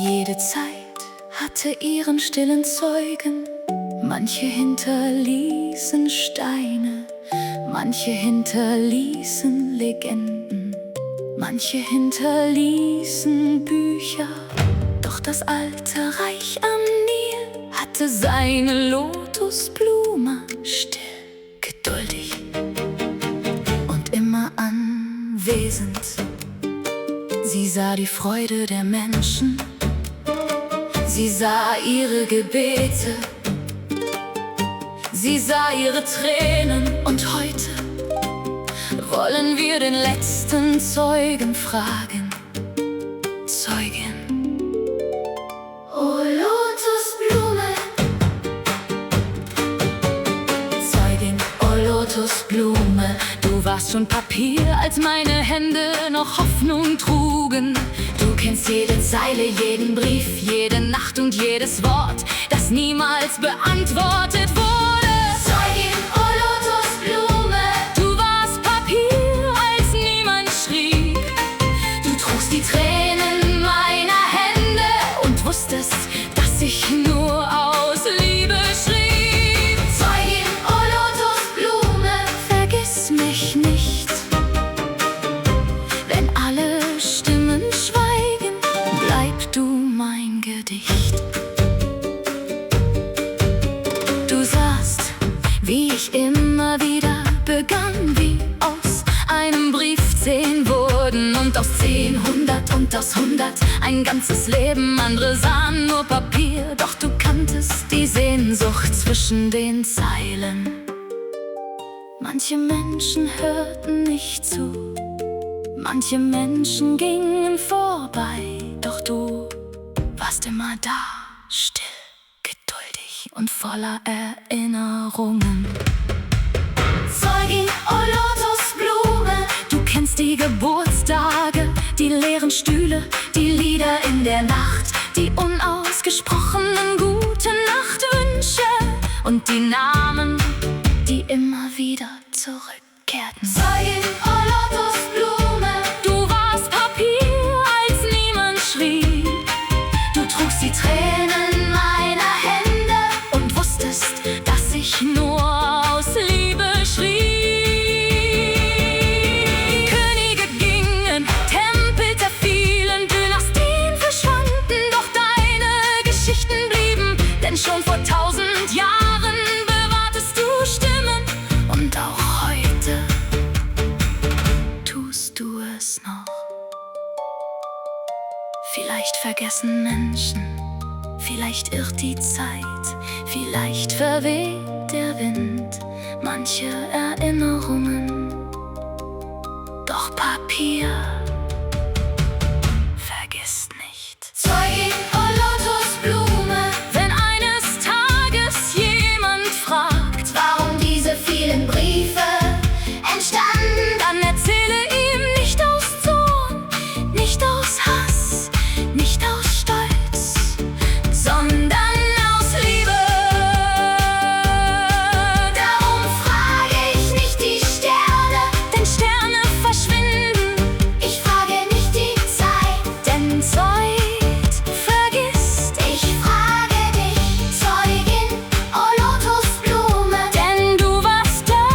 Jede Zeit hatte ihren stillen Zeugen. Manche hinterließen Steine, manche hinterließen Legenden, manche hinterließen Bücher. Doch das alte Reich am Nil hatte seine Lotusblume, still, geduldig und immer anwesend. Sie sah die Freude der Menschen, sie sah ihre Gebete, sie sah ihre Tränen. Und heute wollen wir den letzten Zeugen fragen. Zeugin, o Lotusblume, Zeugin, o Lotusblume, du warst schon Papier, als meine Hände noch Hoffnung trugen. Du kennst jede Zeile, jeden Brief, jede Nacht und jedes Wort, das niemals beantwortet wurde. Zeugin, o Lotusblume, du warst Papier, als niemand schrieb. Du trugst die Tränen meiner Hände und wusstest, dass ich nur aus Liebe schrieb. Zeugin, o Lotusblume, vergiss mich nicht. Wenn alle Stimmen schweigen, bleib du mein Gedicht. Du sahst, wie ich immer wieder begann, wie aus einem Brief 10 wurden und aus 10 100 und aus 100 ein ganzes Leben. Andere sahen nur Papier, doch du kanntest die Sehnsucht zwischen den Zeilen. Manche Menschen hörten nicht zu, manche Menschen gingen vorbei, doch du warst immer da, still, geduldig und voller Erinnerungen. Zeugin, o Lotusblume, du kennst die Geburtstage, die leeren Stühle, die Lieder in der Nacht, die unausgesprochenen Gute-Nacht-Wünsche und die Namen, die immer wieder zurückkehrten. Zeugin, o Lotusblume, du warst Papier, als niemand schrieb. Du trugst die Tränen meiner Hände und wusstest, dass ich nur aus Liebe schrieb. Könige gingen, Tempel zerfielen, Dynastien verschwanden, doch deine Geschichten blieben, denn schon vor 1000 Jahren bewahrtest du Stimmen und auch heute tust du es noch. Vielleicht vergessen Menschen, vielleicht irrt die Zeit, vielleicht verweht der Wind manche Erinnerungen. Doch Papier vergisst nicht. Zeugin, o Lotusblume, wenn eines Tages jemand fragt, warum diese vielen Briefe entstanden, dann erzähle ihm nicht aus Zorn, nicht aus Hass, nicht aus Stolz, sondern aus Liebe. Darum frage ich nicht die Sterne, denn Sterne verschwinden. Ich frage nicht die Zeit, denn Zeit vergisst. Ich frage dich, Zeugin, o Lotusblume, denn du warst da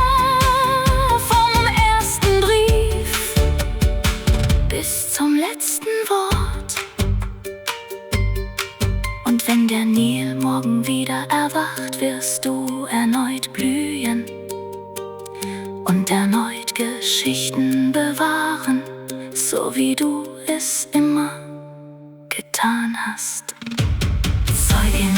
vom ersten Brief bis zum letzten Wort. Und wenn der Nil morgen wieder erwacht, wirst du erneut blühen und erneut Geschichten bewahren, so wie du es immer getan hast. Zeugin,